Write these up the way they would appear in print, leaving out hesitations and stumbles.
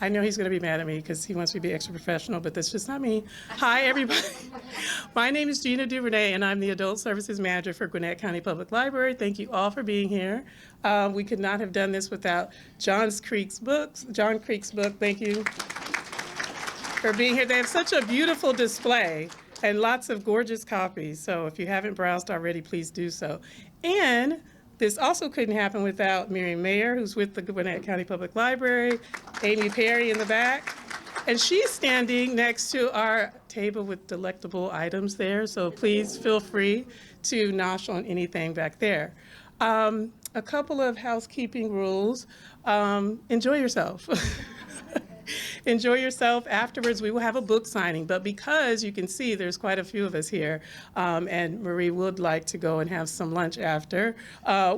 I know he's going to be mad at me because he wants me to be extra professional, but that's just not me. Hi, everybody. My name is Gina Duvernay, and I'm the Adult Services Manager for Gwinnett County Public Library. Thank you all for being here. We could not have done this without John Creek's book. Thank you for being here. They have such a beautiful display and lots of gorgeous copies. So if you haven't browsed already, please do so. And this also couldn't happen without Miriam Mayer, who's with the Gwinnett County Public Library, Amy Perry in the back, and she's standing next to our table with delectable items there, so please feel free to nosh on anything back there. A couple of housekeeping rules. Enjoy yourself. Enjoy yourself. Afterwards, we will have a book signing, but because you can see there's quite a few of us here, and Marie would like to go and have some lunch after,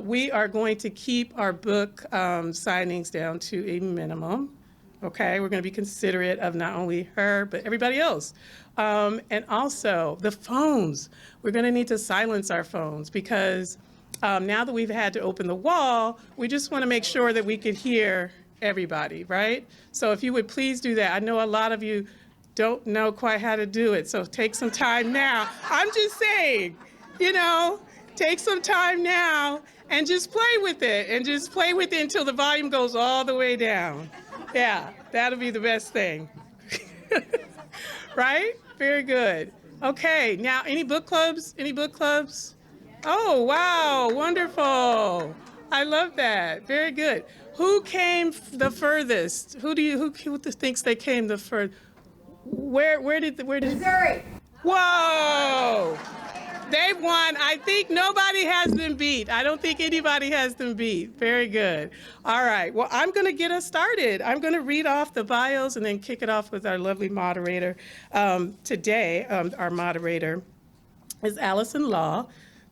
we are going to keep our book signings down to a minimum. Okay, we're going to be considerate of not only her, but everybody else. And also, the phones. We're going to need to silence our phones because now that we've had to open the wall, we just want to make sure that we could hear everybody, right? So if you would please do that. I know a lot of you don't know quite how to do it, so take some time now. I'm just saying, take some time now and just play with it, until the volume goes all the way down. Yeah, that'll be the best thing. Right? Very good. Okay, now any book clubs? Oh, wow, wonderful. I love that. Very good. Who came the furthest? Who thinks they came the furthest? Where did Missouri. Whoa! They won. I think nobody has them beat. I don't think anybody has them beat. Very good. All right. Well, I'm going to get us started. I'm going to read off the bios and then kick it off with our lovely moderator. Today, our moderator is Allison Law.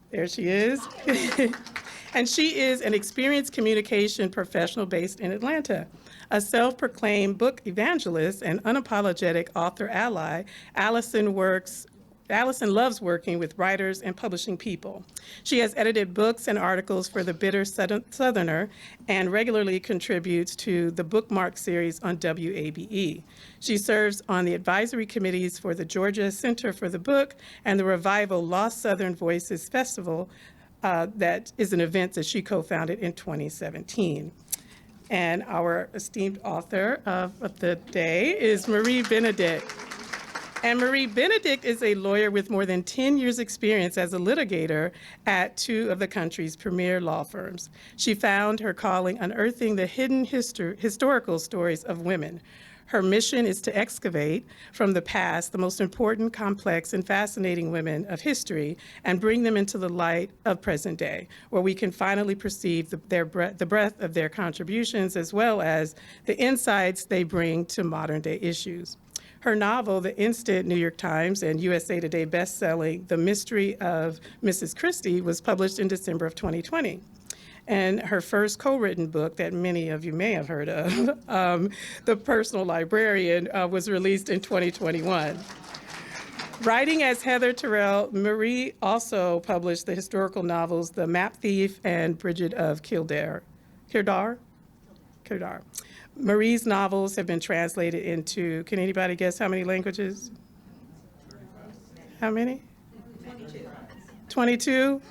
There she is. And she is an experienced communication professional based in Atlanta. A self-proclaimed book evangelist and unapologetic author ally, Allison loves working with writers and publishing people. She has edited books and articles for the Bitter Southerner and regularly contributes to the Bookmark series on WABE. She serves on the advisory committees for the Georgia Center for the Book and the Revival Lost Southern Voices Festival. That is an event that she co-founded in 2017. And our esteemed author of the day is Marie Benedict. And Marie Benedict is a lawyer with more than 10 years' experience as a litigator at two of the country's premier law firms. She found her calling unearthing the hidden historical stories of women. Her mission is to excavate from the past the most important, complex, and fascinating women of history and bring them into the light of present day, where we can finally perceive the breadth of their contributions as well as the insights they bring to modern day issues. Her novel, the instant New York Times and USA Today bestselling The Mystery of Mrs. Christie, was published in December of 2020. And her first co-written book that many of you may have heard of, The Personal Librarian, was released in 2021. Writing as Heather Terrell, Marie also published the historical novels The Map Thief and Bridget of Kildare. Marie's novels have been translated into, can anybody guess how many languages? 35. How many? 22. 22?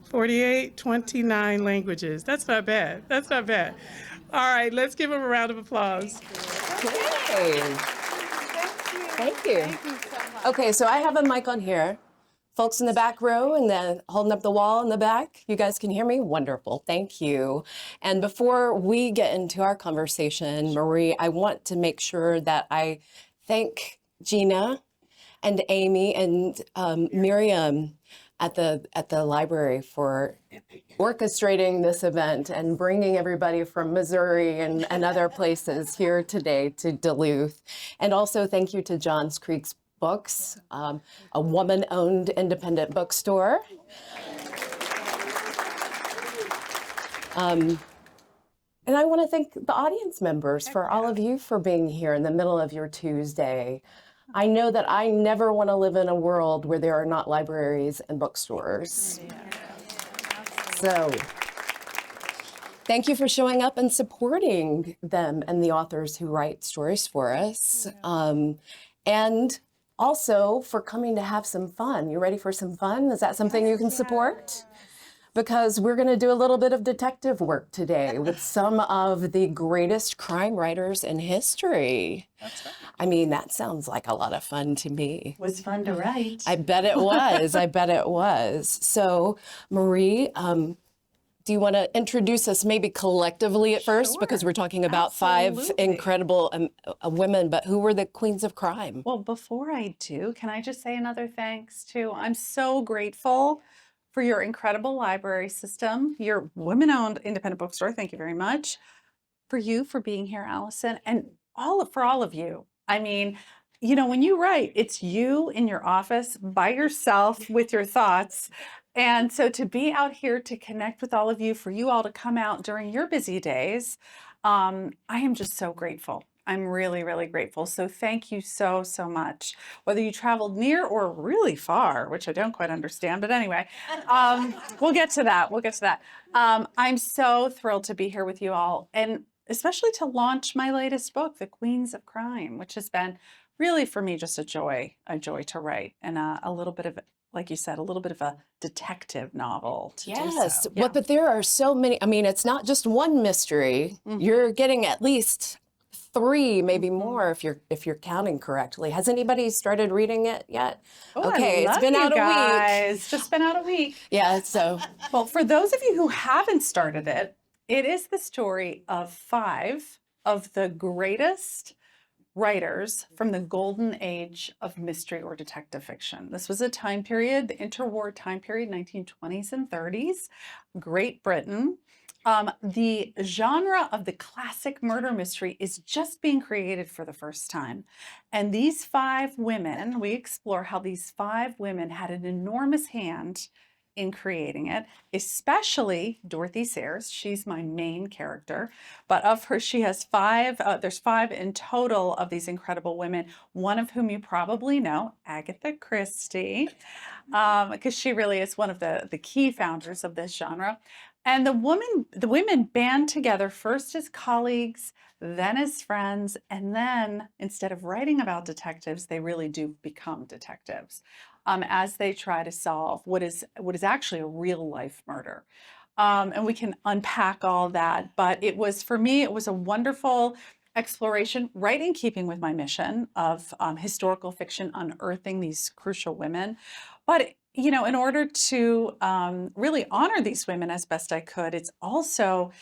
48, 29 languages. That's not bad. All right, let's give them a round of applause. Hey. Thank you. Okay, so I have a mic on here. Folks in the back row and then holding up the wall in the back, you guys can hear me? Wonderful, thank you. And before we get into our conversation, Marie, I want to make sure that I thank Gina and Amy and Miriam at the library for orchestrating this event and bringing everybody from Missouri and other places here today to Duluth. And also thank you to Johns Creek's Books, a woman-owned independent bookstore. And I want to thank the audience members for all of you for being here in the middle of your Tuesday. I know that I never want to live in a world where there are not libraries and bookstores. So Thank you for showing up and supporting them and the authors who write stories for us. And also for coming to have some fun. You ready for some fun? Is that something you can support? Because we're going to do a little bit of detective work today with some of the greatest crime writers in history. That's right. I mean, that sounds like a lot of fun to me. It was fun to write. I bet it was. I bet it was. So, Marie, do you want to introduce us maybe collectively at first? Sure. Because we're talking about five Absolutely. incredible women, but who were the queens of crime? Well, before I do, can I just say another thanks to, I'm so grateful for your incredible library system, your women-owned independent bookstore. Thank you very much. For you for being here, Allison, and for all of you. I mean, you know, when you write, it's you in your office by yourself with your thoughts. And so to be out here to connect with all of you, for you all to come out during your busy days, I am just so grateful. I'm really, really grateful. So thank you so, so much. Whether you traveled near or really far, which I don't quite understand, but anyway, we'll get to that. We'll get to that. I'm so thrilled to be here with you all, and especially to launch my latest book, The Queens of Crime, which has been really for me just a joy to write, and a little bit of, like you said, a little bit of a detective novel to do Yes, so. Yeah. but there are so many. I mean, it's not just one mystery. You're getting at least 3, maybe more if you're counting correctly. Has anybody started reading it yet? Oh, Okay, I love it's been you out a week. guys. Just been out a week. Yeah, so Well, for those of you who haven't started it, it is the story of 5 of the greatest writers from the golden age of mystery or detective fiction. This was a time period, the interwar time period, 1920s and 30s, Great Britain. The genre of the classic murder mystery is just being created for the first time. And these 5 women, we explore how these 5 women had an enormous hand in creating it, especially Dorothy Sayers. She's my main character, but of her, she has 5, there's 5 in total of these incredible women, one of whom you probably know, Agatha Christie, because she really is one of the key founders of this genre. And the women band together first as colleagues, then as friends, and then instead of writing about detectives, they really do become detectives as they try to solve what is actually a real life murder. And we can unpack all that, but it was, for me, it was a wonderful exploration, right in keeping with my mission of historical fiction, unearthing these crucial women. But you know, in order to really honor these women as best I could, it's also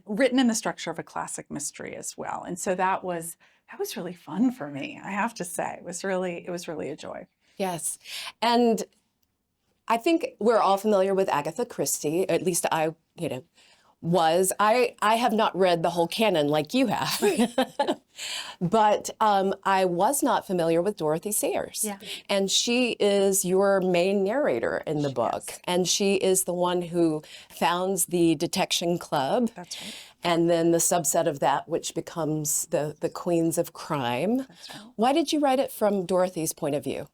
written in the structure of a classic mystery as well. And so that was really fun for me, I have to say. It was really a joy. yes. And I think we're all familiar with Agatha Christie, at least I have not read the whole canon like you have, but I was not familiar with Dorothy Sayers. Yeah. And she is your main narrator in the book. And she is the one who founds the Detection Club. That's right. And then the subset of that, which becomes the Queens of Crime. That's right. Why did you write it from Dorothy's point of view?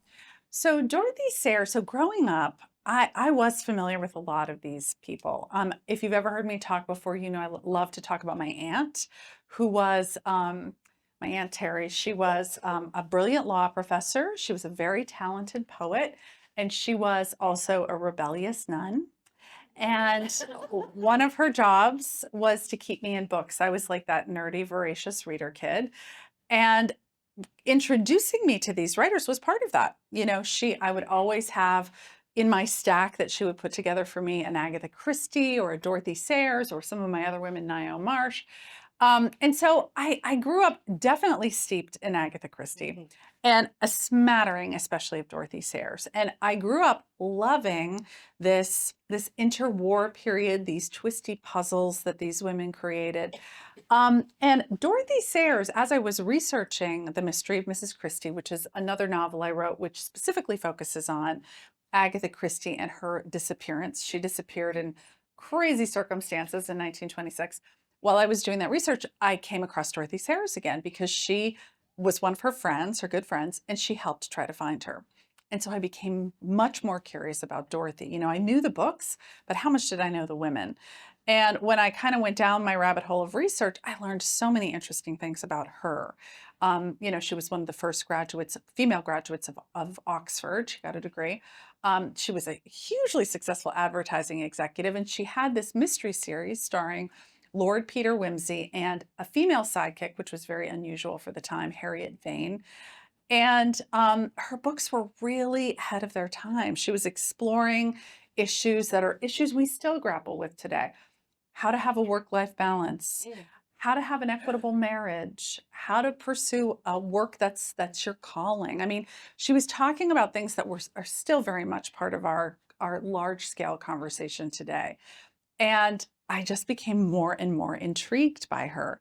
So Dorothy Sayers, so growing up, I was familiar with a lot of these people. If you've ever heard me talk before, you know I love to talk about my aunt, who was my Aunt Terry. She was a brilliant law professor. She was a very talented poet, and she was also a rebellious nun. And one of her jobs was to keep me in books. I was like that nerdy, voracious reader kid. And introducing me to these writers was part of that. You know, I would always have in my stack that she would put together for me an Agatha Christie or a Dorothy Sayers or some of my other women, Naomi Marsh. And so I grew up definitely steeped in Agatha Christie and a smattering, especially of Dorothy Sayers. And I grew up loving this interwar period, these twisty puzzles that these women created. And Dorothy Sayers, as I was researching The Mystery of Mrs. Christie, which is another novel I wrote, which specifically focuses on Agatha Christie and her disappearance. She disappeared in crazy circumstances in 1926. While I was doing that research, I came across Dorothy Sayers again because she was one of her friends, her good friends, and she helped try to find her. And so I became much more curious about Dorothy. You know, I knew the books, but how much did I know the women? And when I kind of went down my rabbit hole of research, I learned so many interesting things about her. You know, she was one of the first female graduates of Oxford. She got a degree. She was a hugely successful advertising executive, and she had this mystery series starring Lord Peter Wimsey and a female sidekick, which was very unusual for the time, Harriet Vane. And her books were really ahead of their time. She was exploring issues that are issues we still grapple with today. How to have a work-life balance, how to have an equitable marriage, how to pursue a work that's your calling. I mean, she was talking about things that are still very much part of our large-scale conversation today. And I just became more and more intrigued by her.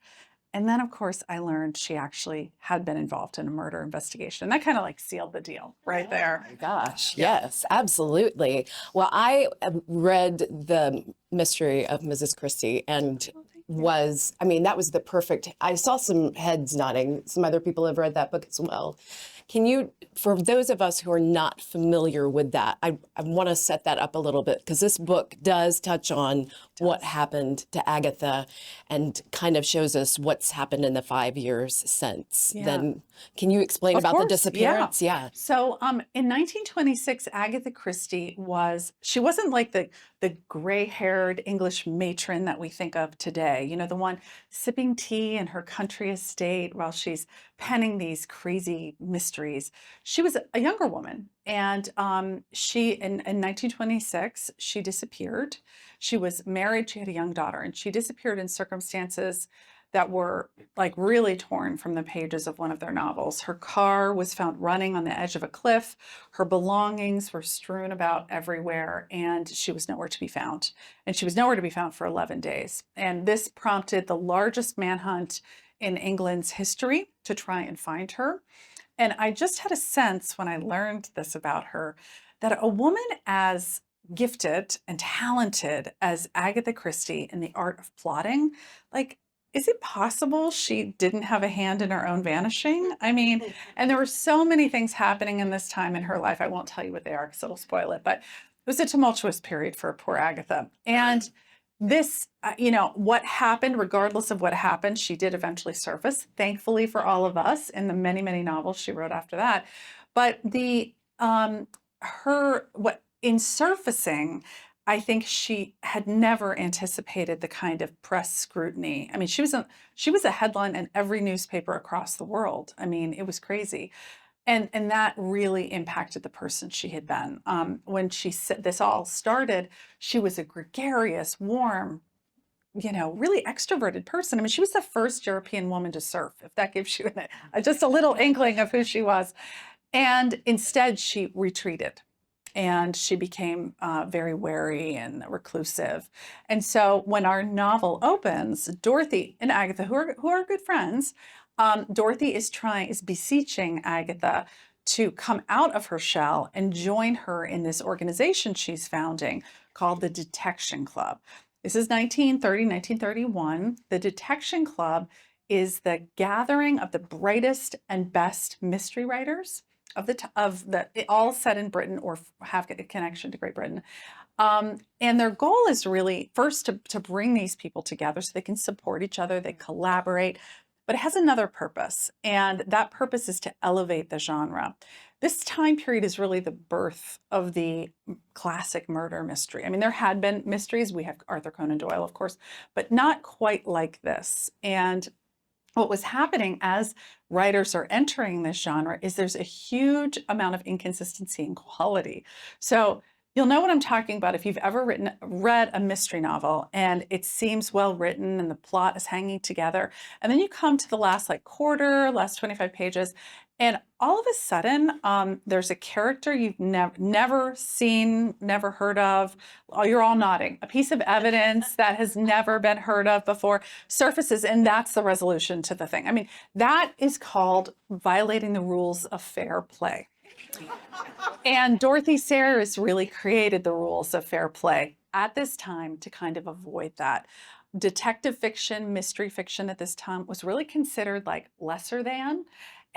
And then, of course, I learned she actually had been involved in a murder investigation. And that kind of like sealed the deal right there. Oh my gosh, yes, absolutely. Well, I read The Mystery of Mrs. Christie and I mean, that was the perfect, I saw some heads nodding. Some other people have read that book as well. Can you, for those of us who are not familiar with that, I want to set that up a little bit because this book does touch on what happened to Agatha and kind of shows us what's happened in the 5 years since. Then can you explain Of about course, the disappearance? Yeah. So in 1926, Agatha Christie she wasn't like the gray-haired English matron that we think of today, you know, the one sipping tea in her country estate while she's penning these crazy mysteries. She was a younger woman, and she in 1926 she disappeared. She was married, she had a young daughter, and she disappeared in circumstances that were like really torn from the pages of one of their novels. Her car was found running on the edge of a cliff. Her belongings were strewn about everywhere, and she was nowhere to be found. And she was nowhere to be found for 11 days. And this prompted the largest manhunt in England's history to try and find her. And I just had a sense when I learned this about her that a woman as gifted and talented as Agatha Christie in the art of plotting, like, is it possible she didn't have a hand in her own vanishing? I mean, and there were so many things happening in this time in her life. I won't tell you what they are because it'll spoil it, but it was a tumultuous period for poor Agatha. And this, you know, what happened, regardless of what happened, she did eventually surface, thankfully for all of us, in the many, many novels she wrote after that. But in surfacing, I think she had never anticipated the kind of press scrutiny. I mean, she was a headline in every newspaper across the world. I mean, it was crazy. And that really impacted the person she had been. When this all started, she was a gregarious, warm, you know, really extroverted person. I mean, she was the first European woman to surf, if that gives you just a little inkling of who she was. And instead, she retreated. And she became very wary and reclusive. And so when our novel opens, Dorothy and Agatha, who are good friends, Dorothy is beseeching Agatha to come out of her shell and join her in this organization she's founding called the Detection Club. This is 1931. The Detection Club is the gathering of the brightest and best mystery writers all set in Britain or have a connection to Great Britain. And their goal is really first to bring these people together so they can support each other, they collaborate, but it has another purpose. And that purpose is to elevate the genre. This time period is really the birth of the classic murder mystery. I mean, there had been mysteries. We have Arthur Conan Doyle, of course, but not quite like this. And what was happening as writers are entering this genre is there's a huge amount of inconsistency in quality. So you'll know what I'm talking about if you've ever read a mystery novel and it seems well written and the plot is hanging together. And then you come to the last last 25 pages, and all of a sudden there's a character you've never seen, never heard of. Oh, you're all nodding. A piece of evidence that has never been heard of before surfaces, and that's the resolution to the thing. I mean, that is called violating the rules of fair play. And Dorothy Sayers really created the rules of fair play at this time to kind of avoid that. Detective fiction, mystery fiction at this time was really considered like lesser than.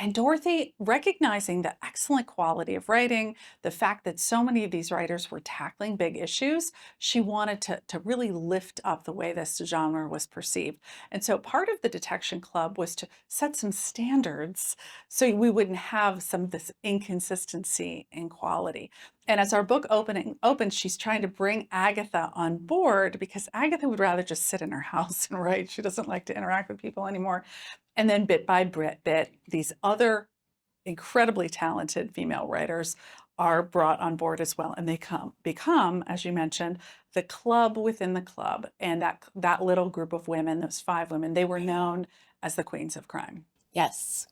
And Dorothy, recognizing the excellent quality of writing, the fact that so many of these writers were tackling big issues, she wanted to really lift up the way this genre was perceived. And so part of the Detection Club was to set some standards so we wouldn't have some of this inconsistency in quality. And as our book opens, she's trying to bring Agatha on board because Agatha would rather just sit in her house and write. She doesn't like to interact with people anymore. And then bit by bit, these other incredibly talented female writers are brought on board as well. And they become, as you mentioned, the club within the club. And that little group of women, those 5 women, they were known as the Queens of Crime. Yes.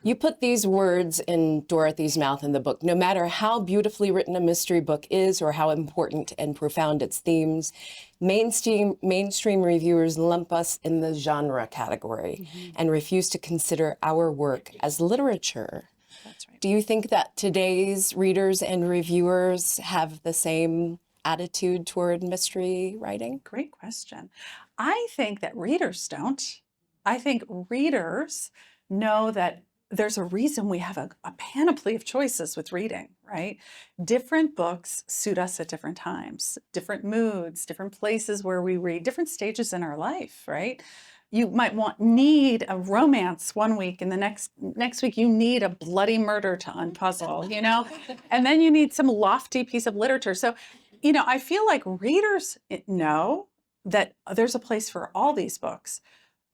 You put these words in Dorothy's mouth in the book. No matter how beautifully written a mystery book is or how important and profound its themes, mainstream reviewers lump us in the genre category and refuse to consider our work as literature. That's right. Do you think that today's readers and reviewers have the same attitude toward mystery writing? Great question. I think that readers don't. I think readers know that there's a reason we have a panoply of choices with reading, right? Different books suit us at different times, different moods, different places where we read, different stages in our life, right? You might need a romance one week, and the next week you need a bloody murder to unpuzzle, you know? And then you need some lofty piece of literature. So, you know, I feel like readers know that there's a place for all these books.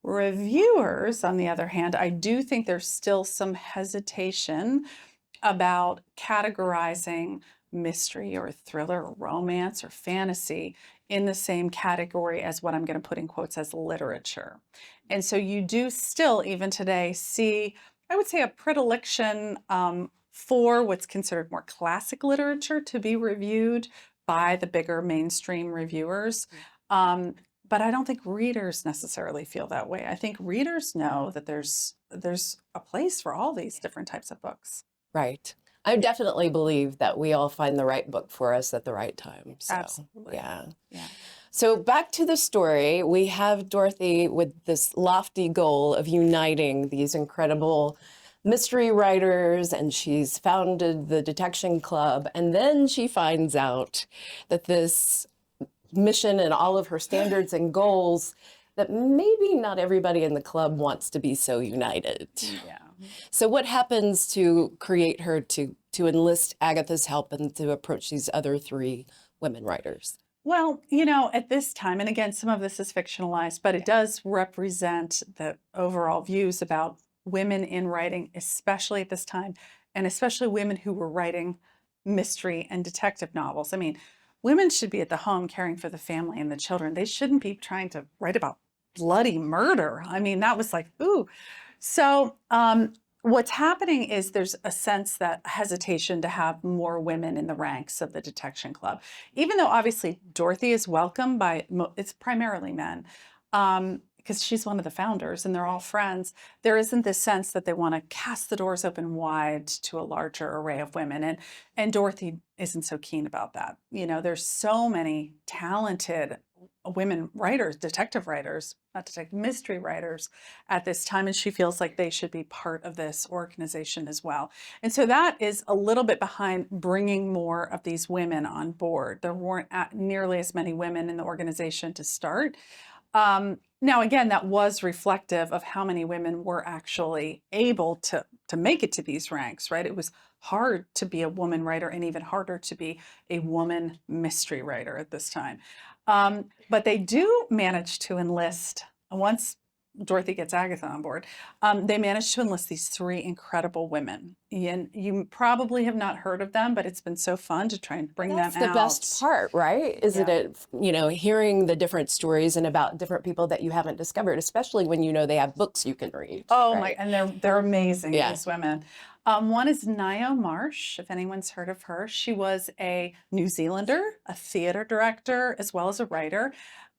Reviewers, on the other hand, I do think there's still some hesitation about categorizing mystery or thriller or romance or fantasy in the same category as what I'm going to put in quotes as literature. And so you do still, even today, see, I would say, a predilection for what's considered more classic literature to be reviewed by the bigger mainstream reviewers. But I don't think readers necessarily feel that way. I think readers know that there's a place for all these different types of books. Right. I definitely believe that we all find the right book for us at the right time. So, Absolutely. yeah. Yeah. So back to the story, we have Dorothy with this lofty goal of uniting these incredible mystery writers, and she's founded the Detection Club. And then she finds out that this mission and all of her standards and goals, that maybe not everybody in the club wants to be so united. Yeah. So what happens to create her to enlist Agatha's help and to approach these other 3 women writers? Well, you know, at this time, and again, some of this is fictionalized, but it does represent the overall views about women in writing, especially at this time, and especially women who were writing mystery and detective novels. I mean, women should be at the home caring for the family and the children. They shouldn't be trying to write about bloody murder. I mean, that was like, ooh. So what's happening is there's a sense that hesitation to have more women in the ranks of the Detection Club, even though obviously Dorothy is welcomed by, it's primarily men, because she's one of the founders and they're all friends. There isn't this sense that they want to cast the doors open wide to a larger array of women. And Dorothy isn't so keen about that. You know, there's so many talented women writers, detective writers, not detective, mystery writers at this time, and she feels like they should be part of this organization as well. And so that is a little bit behind bringing more of these women on board. There weren't nearly as many women in the organization to start. Now, again, that was reflective of how many women were actually able to make it to these ranks, right? It was hard to be a woman writer and even harder to be a woman mystery writer at this time. But they do manage to enlist, once Dorothy gets Agatha on board, they managed to enlist these 3 incredible women. And you probably have not heard of them, but it's been so fun to try and bring them out. That's the best part, right? Isn't it, you know, hearing the different stories and about different people that you haven't discovered, especially when you know they have books you can read. Oh right? my, and they're amazing, these women. One is Nio Marsh, if anyone's heard of her. She was a New Zealander, a theater director, as well as a writer.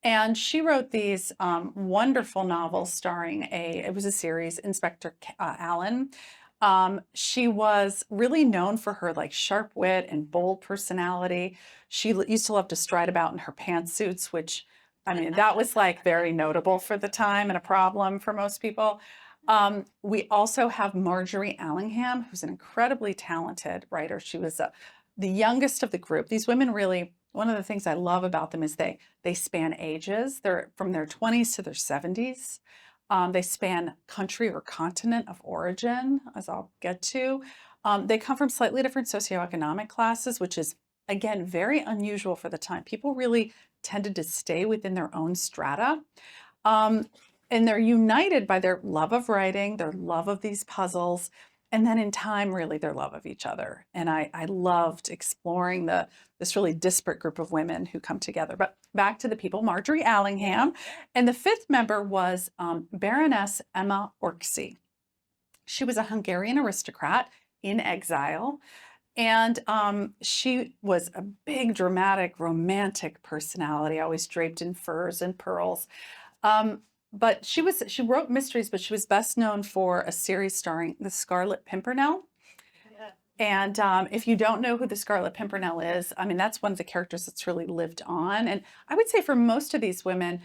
And she wrote these wonderful novels starring it was a series, Inspector Allen. She was really known for her like sharp wit and bold personality. She used to love to stride about in her pantsuits, which, I mean, that was like very notable for the time and a problem for most people. We also have Marjorie Allingham, who's an incredibly talented writer. She was the youngest of the group. These women really, one of the things I love about them is they span ages. They're from their 20s to their 70s. They span country or continent of origin, as I'll get to. They come from slightly different socioeconomic classes, which is, again, very unusual for the time. People really tended to stay within their own strata. And they're united by their love of writing, their love of these puzzles, and then in time, really their love of each other. And I loved exploring this really disparate group of women who come together. But back to the people, Marjorie Allingham. And the fifth member was Baroness Emma Orczy. She was a Hungarian aristocrat in exile. And she was a big, dramatic, romantic personality, always draped in furs and pearls. But she wrote mysteries, but she was best known for a series starring the Scarlet Pimpernel. Yeah. And if you don't know who the Scarlet Pimpernel is, I mean, that's one of the characters that's really lived on. And I would say for most of these women,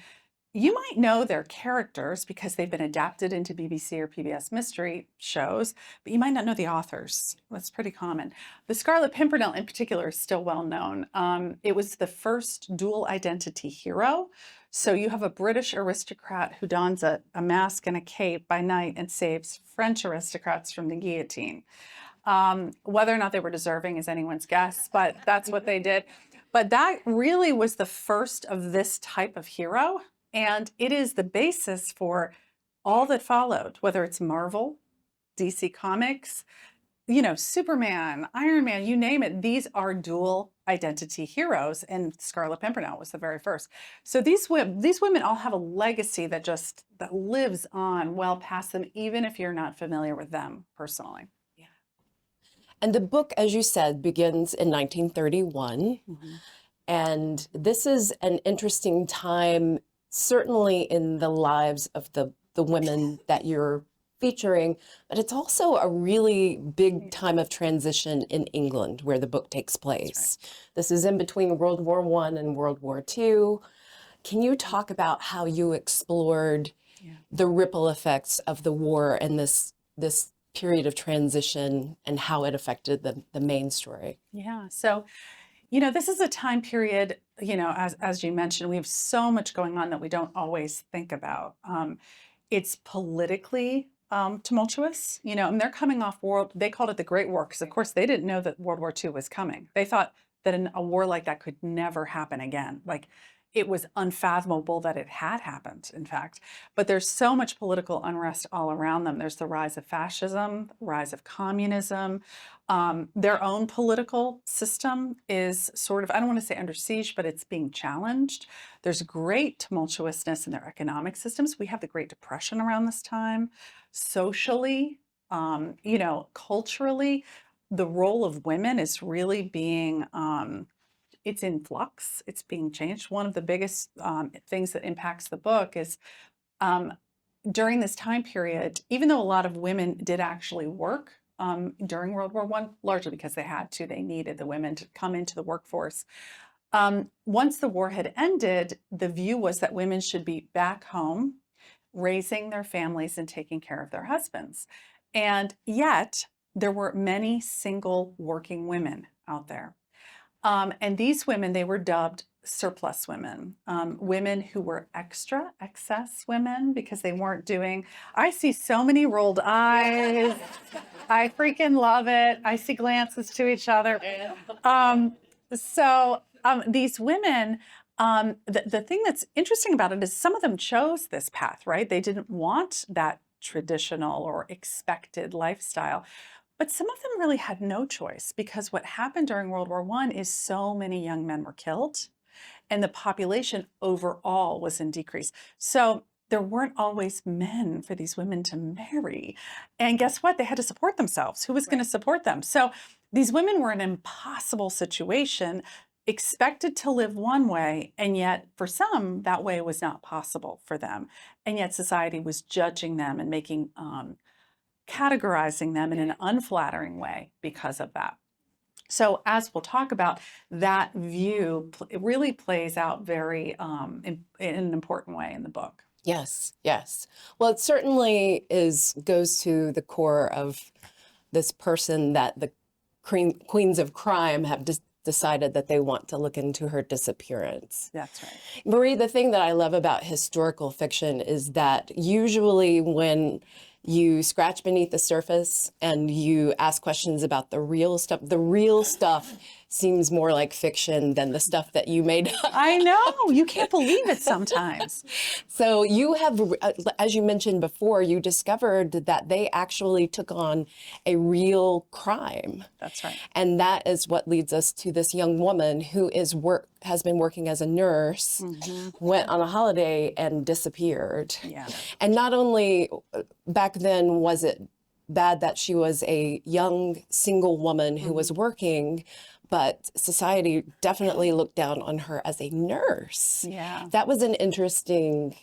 you might know their characters because they've been adapted into BBC or PBS mystery shows, but you might not know the authors. That's pretty common. The Scarlet Pimpernel in particular is still well known. It was the first dual identity hero. So you have a British aristocrat who dons a mask and a cape by night and saves French aristocrats from the guillotine. Whether or not they were deserving is anyone's guess, but that's what they did. But that really was the first of this type of hero. And it is the basis for all that followed, whether it's Marvel, DC Comics, you know, Superman, Iron Man, you name it. These are dual identity heroes, and Scarlet Pimpernel was the very first. So these women all have a legacy that lives on well past them, even if you're not familiar with them personally. Yeah. And the book, as you said, begins in 1931. Mm-hmm. And this is an interesting time, certainly in the lives of the women that you're featuring, but it's also a really big time of transition in England where the book takes place. Right. This is in between World War I and World War II. Can you talk about how you explored the ripple effects of the war and this period of transition and how it affected the main story? Yeah, so you know, this is a time period, you know, as you mentioned, we have so much going on that we don't always think about. It's politically tumultuous, you know, and they're coming off they called it the Great War, because of course they didn't know that World War II was coming. They thought that a war like that could never happen again. Like, it was unfathomable that it had happened, in fact. But there's so much political unrest all around them. There's the rise of fascism, rise of communism. Their own political system is sort of, I don't want to say under siege, but it's being challenged. There's great tumultuousness in their economic systems. We have the Great Depression around this time. Socially, you know, culturally, the role of women is really being it's in flux. It's being changed. One of the biggest things that impacts the book is during this time period, even though a lot of women did actually work during World War I, largely because they had to, they needed the women to come into the workforce. Once the war had ended, the view was that women should be back home, raising their families and taking care of their husbands. And yet, there were many single working women out there. And these women, they were dubbed surplus women, women who were excess women, because they weren't doing, I see so many rolled eyes. I freaking love it. I see glances to each other. These women, the thing that's interesting about it is some of them chose this path, right? They didn't want that traditional or expected lifestyle. But some of them really had no choice, because what happened during World War I is so many young men were killed and the population overall was in decrease. So there weren't always men for these women to marry. And guess what? They had to support themselves. Who was going to support them? So these women were in an impossible situation, expected to live one way, and yet for some, that way was not possible for them. And yet society was judging them and categorizing them in an unflattering way because of that. So as we'll talk about, that view, it really plays out very in an important way in the book. Yes, yes. Well, it certainly goes to the core of this person that the queens of crime have decided that they want to look into her disappearance. That's right. Marie, the thing that I love about historical fiction is that usually when you scratch beneath the surface and you ask questions about the real stuff seems more like fiction than the stuff that you made up. I know. You can't believe it sometimes. So you have, as you mentioned before, you discovered that they actually took on a real crime. That's right. And that is what leads us to this young woman who has been working as a nurse, went on a holiday and disappeared. Yeah. And not only back then was it bad that she was a young single woman who was working, but society definitely looked down on her as a nurse. Yeah. That was an interesting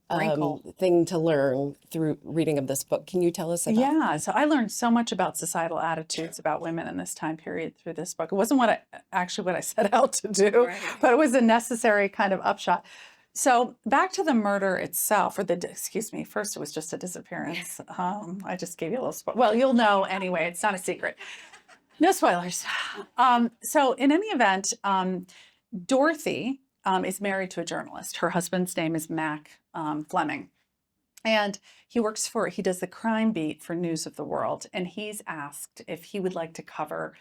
Wrinkle. thing to learn through reading of this book. Can you tell us about Yeah, so I learned so much about societal attitudes about women in this time period through this book. It wasn't what I set out to do, but it was a necessary kind of upshot. So back to the murder itself, first it was just a disappearance. I just gave you a little well, you'll know anyway, it's not a secret. No spoilers. So in any event, Dorothy is married to a journalist. Her husband's name is Mac Fleming. And he does the crime beat for News of the World. And he's asked if he would like to cover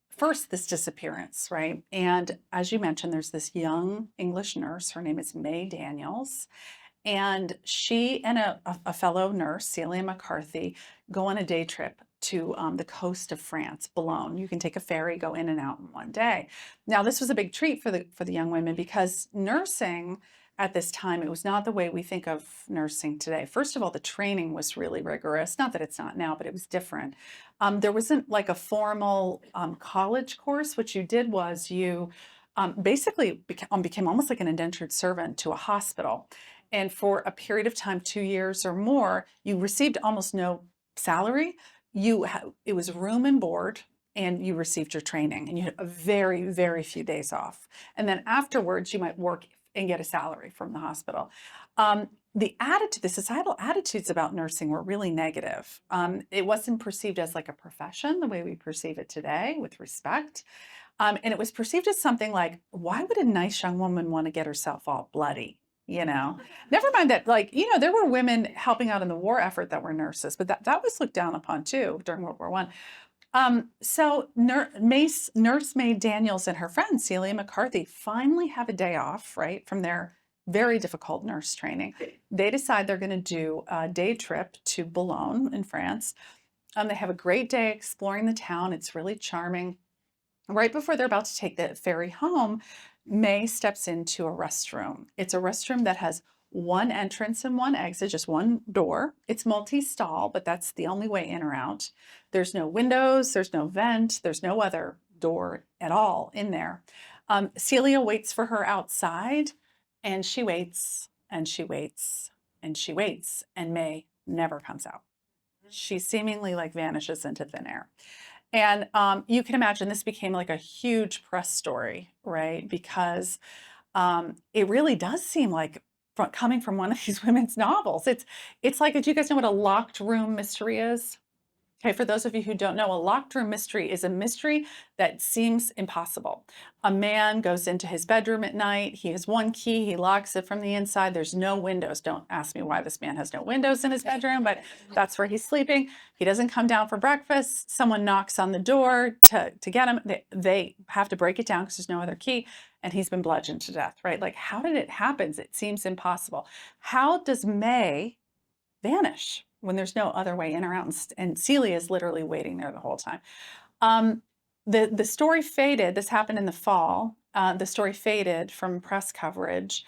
first this disappearance, right? And as you mentioned, there's this young English nurse. Her name is May Daniels. And she and a fellow nurse, Celia McCarthy, go on a day trip to the coast of France, Boulogne. You can take a ferry, go in and out in one day. Now, this was a big treat for the young women because nursing at this time, it was not the way we think of nursing today. First of all, the training was really rigorous. Not that it's not now, but it was different. There wasn't like a formal college course. What you did was you basically became almost like an indentured servant to a hospital. And for a period of time, 2 years or more, you received almost no salary. It was room and board, and you received your training, and you had a very, very few days off. And then afterwards, you might work and get a salary from the hospital. The societal attitudes about nursing were really negative. It wasn't perceived as like a profession the way we perceive it today with respect. And it was perceived as something like, why would a nice young woman want to get herself all bloody? Never mind that, there were women helping out in the war effort that were nurses, but that was looked down upon too during World War I. So Nurse May Daniels and her friend Celia McCarthy finally have a day off, right, from their very difficult nurse training. They decide they're going to do a day trip to Boulogne in France. They have a great day exploring the town. It's really charming. Right before they're about to take the ferry home, May steps into a restroom. It's a restroom that has one entrance and one exit, just one door. It's multi-stall, but that's the only way in or out. There's no windows, there's no vent, there's no other door at all in there. Celia waits for her outside, and she waits, and she waits, and she waits, and May never comes out. She seemingly vanishes into thin air. And you can imagine this became like a huge press story, right? Because it really does seem like coming from one of these women's novels. It's like, do you guys know what a locked room mystery is? Okay, for those of you who don't know, a locked room mystery is a mystery that seems impossible. A man goes into his bedroom at night. He has one key. He locks it from the inside. There's no windows. Don't ask me why this man has no windows in his bedroom, but that's where he's sleeping. He doesn't come down for breakfast. Someone knocks on the door to get him. They have to break it down because there's no other key. And he's been bludgeoned to death, right? Like, how did it happen? It seems impossible. How does May vanish when there's no other way in or out? And Celia is literally waiting there the whole time. The story faded. This happened in the fall. The story faded from press coverage.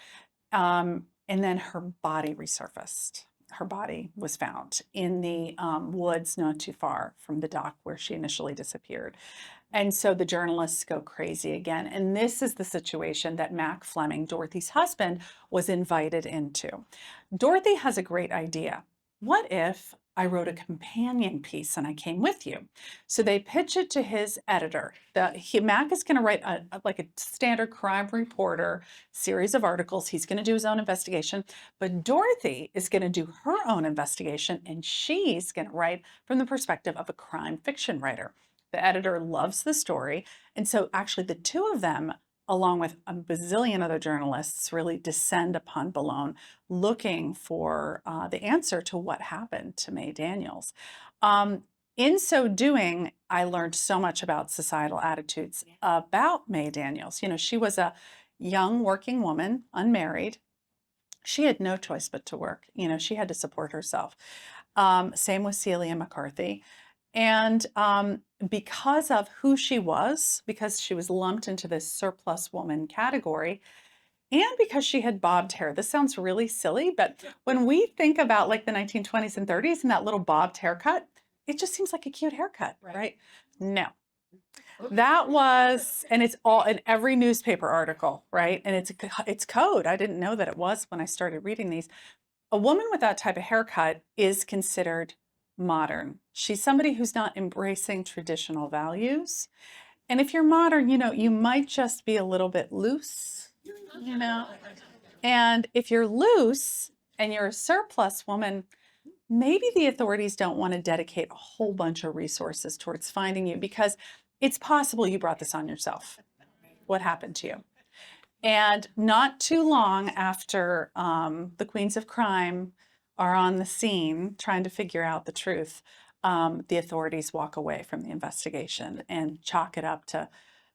And then her body resurfaced. Her body was found in the woods not too far from the dock where she initially disappeared. And so the journalists go crazy again. And this is the situation that Mac Fleming, Dorothy's husband, was invited into. Dorothy has a great idea. What if I wrote a companion piece and I came with you. So they pitch it to his editor. Mac is going to write like a standard crime reporter series of articles. He's going to do his own investigation, but Dorothy is going to do her own investigation, and she's going to write from the perspective of a crime fiction writer. The editor loves the story. And so actually the two of them, along with a bazillion other journalists, really descend upon Boulogne looking for the answer to what happened to Mae Daniels. In so doing, I learned so much about societal attitudes about Mae Daniels. You know, she was a young working woman, unmarried. She had no choice but to work. You know, she had to support herself. Same with Celia McCarthy. And because of who she was, because she was lumped into this surplus woman category, and because she had bobbed hair. This sounds really silly, but when we think about like the 1920s and 30s and that little bobbed haircut, it just seems like a cute haircut, right? No. That was, and it's all in every newspaper article, right? And it's code. I didn't know that it was when I started reading these. A woman with that type of haircut is considered modern. She's somebody who's not embracing traditional values. And if you're modern, you know, you might just be a little bit loose, you know. And if you're loose and you're a surplus woman, maybe the authorities don't want to dedicate a whole bunch of resources towards finding you, because it's possible you brought this on yourself. What happened to you? And not too long after the Queens of Crime are on the scene trying to figure out the truth, the authorities walk away from the investigation and chalk it up to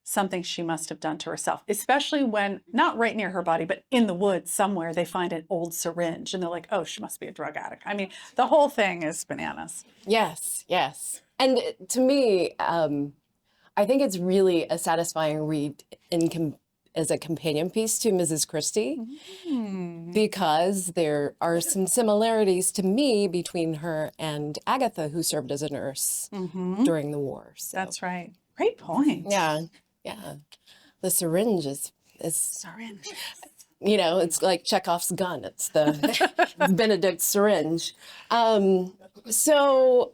something she must have done to herself, especially when, not right near her body, but in the woods somewhere, they find an old syringe and they're like, oh, she must be a drug addict. I mean, the whole thing is bananas. Yes, yes. And to me, I think it's really a satisfying read as a companion piece to Mrs. Christie, because there are some similarities to me between her and Agatha, who served as a nurse during the war. So. That's right. Great point. Yeah, yeah. The syringe is Syringe. you know, it's like Chekhov's gun. It's the Benedict syringe. So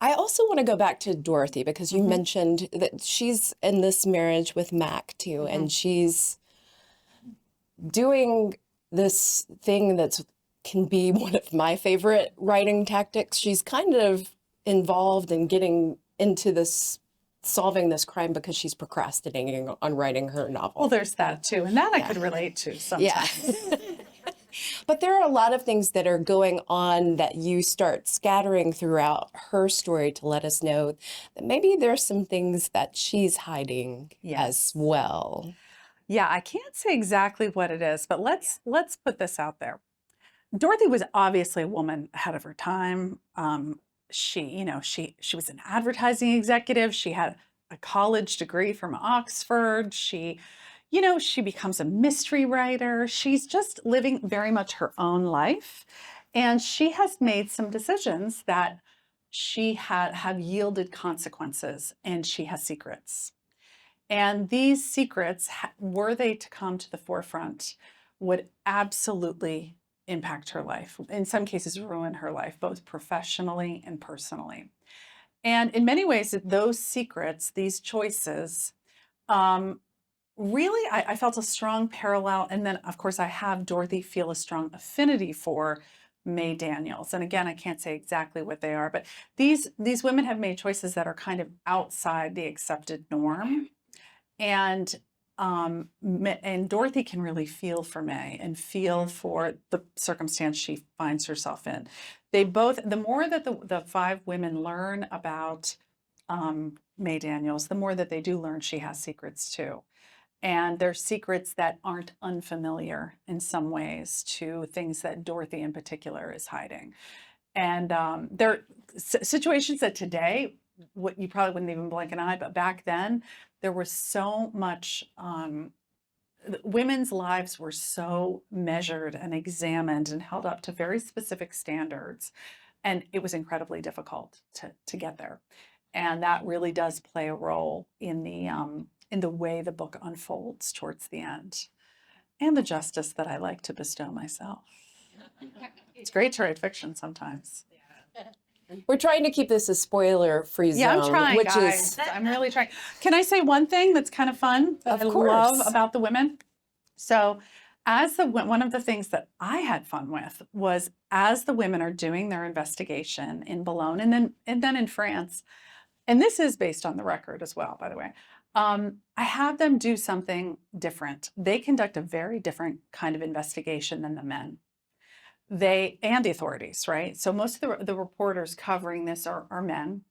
I also want to go back to Dorothy, because you mentioned that she's in this marriage with Mac too, and she's doing this thing that can be one of my favorite writing tactics. She's kind of involved in getting into this, solving this crime, because she's procrastinating on writing her novel. Well, there's that too. And that I could relate to sometimes. Yeah. But there are a lot of things that are going on that you start scattering throughout her story to let us know that maybe there's some things that she's hiding as well. Yeah, I can't say exactly what it is, but let's put this out there. Dorothy was obviously a woman ahead of her time. She was an advertising executive. She had a college degree from Oxford. She becomes a mystery writer. She's just living very much her own life. And she has made some decisions that have yielded consequences, and she has secrets. And these secrets, were they to come to the forefront, would absolutely impact her life. In some cases, ruin her life, both professionally and personally. And in many ways, those secrets, these choices, really, I felt a strong parallel. And then, of course, I have Dorothy feel a strong affinity for Mae Daniels. And again, I can't say exactly what they are, but these women have made choices that are kind of outside the accepted norm. And Dorothy can really feel for Mae and feel for the circumstance she finds herself in. They both, the more that the five women learn about Mae Daniels, the more that they do learn she has secrets too. And they're secrets that aren't unfamiliar in some ways to things that Dorothy in particular is hiding. And they're situations that today, what you probably wouldn't even blink an eye, but back then there was so much, women's lives were so measured and examined and held up to very specific standards. And it was incredibly difficult to get there. And that really does play a role in the way the book unfolds towards the end, and the justice that I like to bestow myself. It's great to write fiction sometimes. We're trying to keep this a spoiler-free zone, Yeah, I'm trying, which guys. is I'm really trying. Can I say one thing that's kind of fun that Of I course. love about the women? So, one of the things that I had fun with was as the women are doing their investigation in Boulogne and then in France, and this is based on the record as well, by the way. I have them do something different. They conduct a very different kind of investigation than the men. They and the authorities, right? So most of the reporters covering this are men,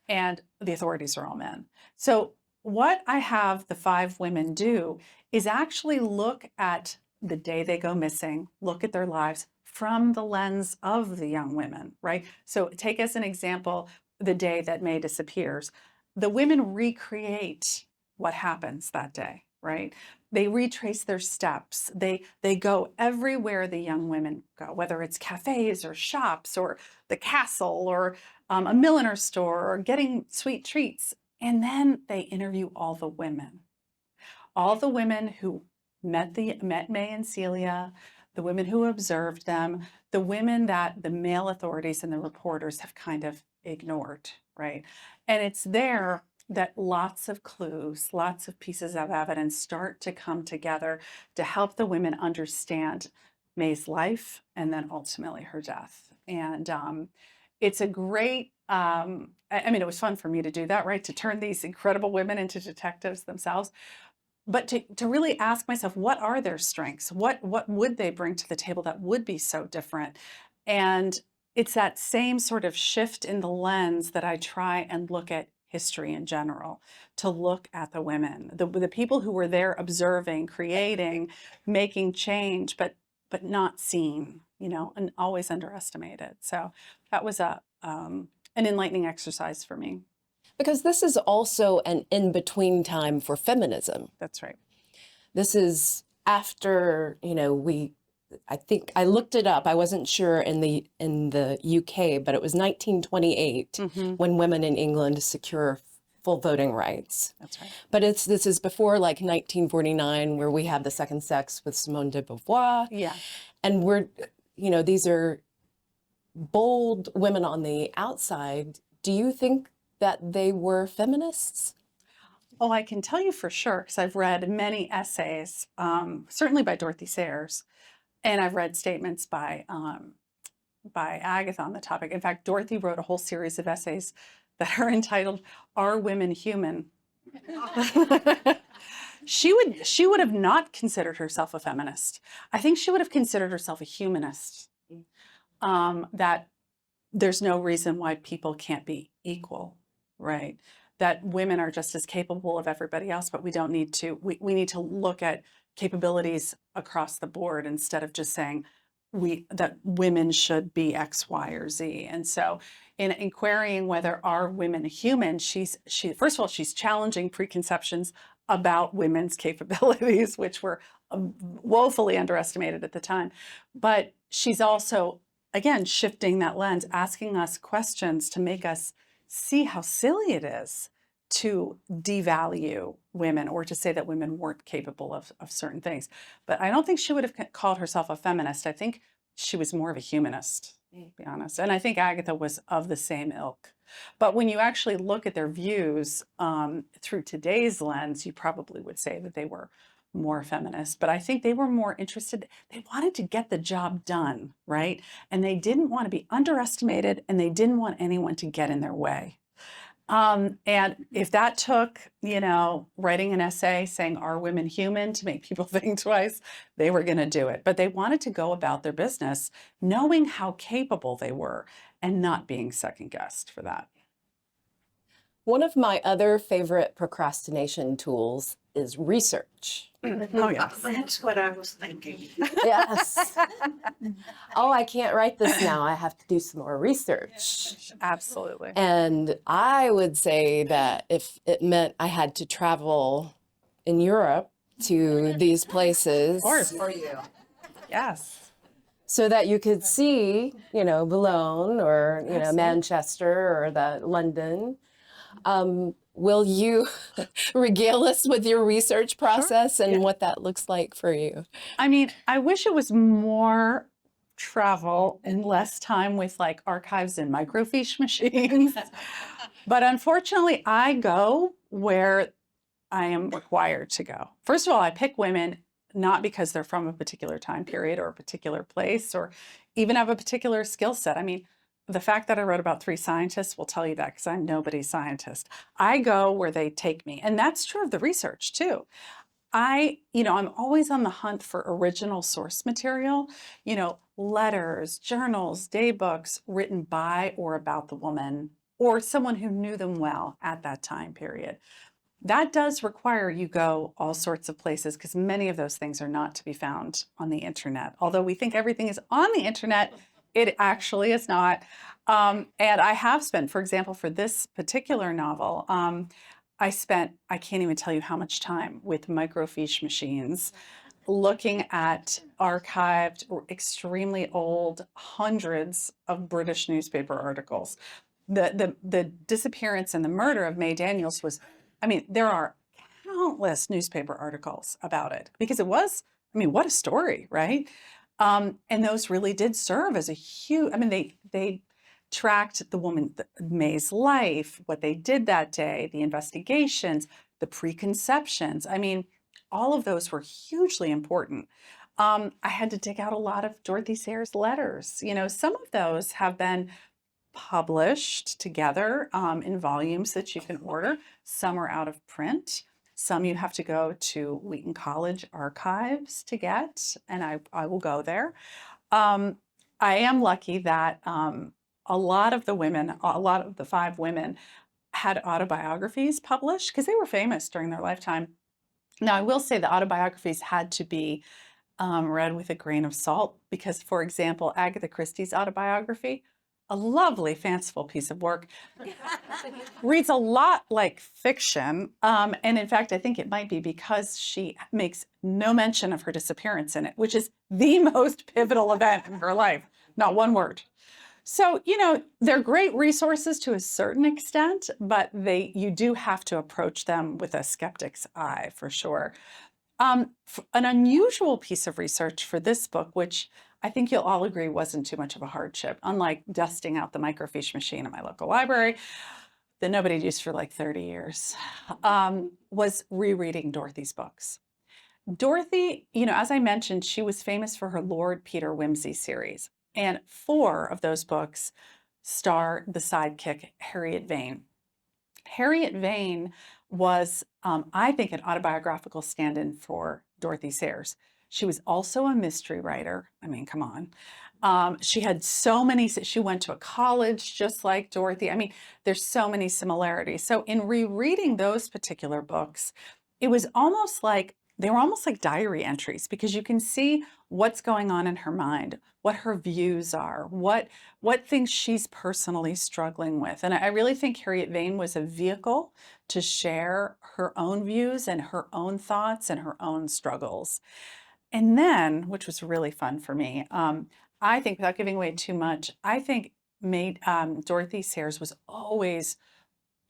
and the authorities are all men. So what I have the 5 women do is actually look at the day they go missing, look at their lives from the lens of the young women, right? So take as an example the day that May disappears. The women recreate what happens that day, right? They retrace their steps. They go everywhere the young women go, whether it's cafes or shops or the castle or a milliner store or getting sweet treats. And then they interview all the women who met May and Celia, the women who observed them, the women that the male authorities and the reporters have kind of ignored, right? And it's there that lots of clues, lots of pieces of evidence start to come together to help the women understand May's life and then ultimately her death. And it's a great, I mean, it was fun for me to do that, right? To turn these incredible women into detectives themselves. But to really ask myself, what are their strengths? What would they bring to the table that would be so different? And it's that same sort of shift in the lens that I try and look at history in general, to look at the women, the people who were there observing, creating, making change, but not seen, you know, and always underestimated. So that was an enlightening exercise for me. because this is also an in-between time for feminism. That's right. This is after, you know, I think I looked it up. I wasn't sure in the UK, but it was 1928 when women in England secure full voting rights. That's right. But this is before like 1949, where we have the second sex with Simone de Beauvoir. Yeah. And we're, you know, these are bold women on the outside. Do you think that they were feminists? Oh, I can tell you for sure, because I've read many essays, certainly by Dorothy Sayers, and I've read statements by Agatha on the topic. In fact, Dorothy wrote a whole series of essays that are entitled "Are Women Human?" She would have not considered herself a feminist. I think she would have considered herself a humanist. That there's no reason why people can't be equal, right? That women are just as capable of everybody else, but we don't need to, we need to look at capabilities across the board instead of just saying that women should be X, Y, or Z. And so in querying whether are women human, she first of all, she's challenging preconceptions about women's capabilities, which were woefully underestimated at the time. But she's also, again, shifting that lens, asking us questions to make us see how silly it is to devalue women or to say that women weren't capable of certain things. But I don't think she would have called herself a feminist. I think she was more of a humanist, to be honest. And I think Agatha was of the same ilk. But when you actually look at their views through today's lens, you probably would say that they were more feminist. But I think they were more interested. They wanted to get the job done, right? And they didn't want to be underestimated, and they didn't want anyone to get in their way. And if that took, you know, writing an essay saying, are women human, to make people think twice, they were going to do it. But they wanted to go about their business knowing how capable they were and not being second guessed for that. One of my other favorite procrastination tools is research. Oh, yes. That's what I was thinking. Yes. Oh, I can't write this now. I have to do some more research. Absolutely. And I would say that if it meant I had to travel in Europe to these places. Of course. For you. Yes. So that you could see, you know, Boulogne or, you know, Absolutely. Manchester or London. Will you regale us with your research process and what that looks like for you? I mean, I wish it was more travel and less time with like archives and microfiche machines. But unfortunately, I go where I am required to go. First of all, I pick women not because they're from a particular time period or a particular place or even have a particular skill set. I mean, the fact that I wrote about 3 scientists will tell you that because I'm nobody's scientist. I go where they take me. And that's true of the research too. I'm always on the hunt for original source material, letters, journals, daybooks written by or about the woman or someone who knew them well at that time period. That does require you go all sorts of places because many of those things are not to be found on the internet. Although we think everything is on the internet, it actually is not. And I have spent, for example, for this particular novel, I can't even tell you how much time with microfiche machines looking at archived, extremely old hundreds of British newspaper articles. The disappearance and the murder of Mae Daniels was, there are countless newspaper articles about it because it was, what a story, right? And those really did serve as a huge, they tracked the woman, Mae's life, what they did that day, the investigations, the preconceptions. All of those were hugely important. I had to dig out a lot of Dorothy Sayers' letters. Some of those have been published together in volumes that you can order. Some are out of print. Some you have to go to Wheaton College archives to get, and I will go there. I am lucky that a lot of the 5 women had autobiographies published because they were famous during their lifetime. Now, I will say the autobiographies had to be read with a grain of salt because, for example, Agatha Christie's autobiography, a lovely, fanciful piece of work, reads a lot like fiction. And in fact, I think it might be because she makes no mention of her disappearance in it, which is the most pivotal event in her life, not one word. So, they're great resources to a certain extent, but you do have to approach them with a skeptic's eye for sure. An unusual piece of research for this book, which I think you'll all agree wasn't too much of a hardship, unlike dusting out the microfiche machine at my local library that nobody used for like 30 years, was rereading Dorothy's books. Dorothy, as I mentioned, she was famous for her Lord Peter Wimsey series. And 4 of those books star the sidekick, Harriet Vane. Harriet Vane was, I think, an autobiographical stand-in for Dorothy Sayers. She was also a mystery writer. Come on. She had she went to a college just like Dorothy. There's so many similarities. So in rereading those particular books, it was they were almost like diary entries because you can see what's going on in her mind, what her views are, what things she's personally struggling with. And I really think Harriet Vane was a vehicle to share her own views and her own thoughts and her own struggles. And then, which was really fun for me, I think, without giving away too much, I think Dorothy Sayers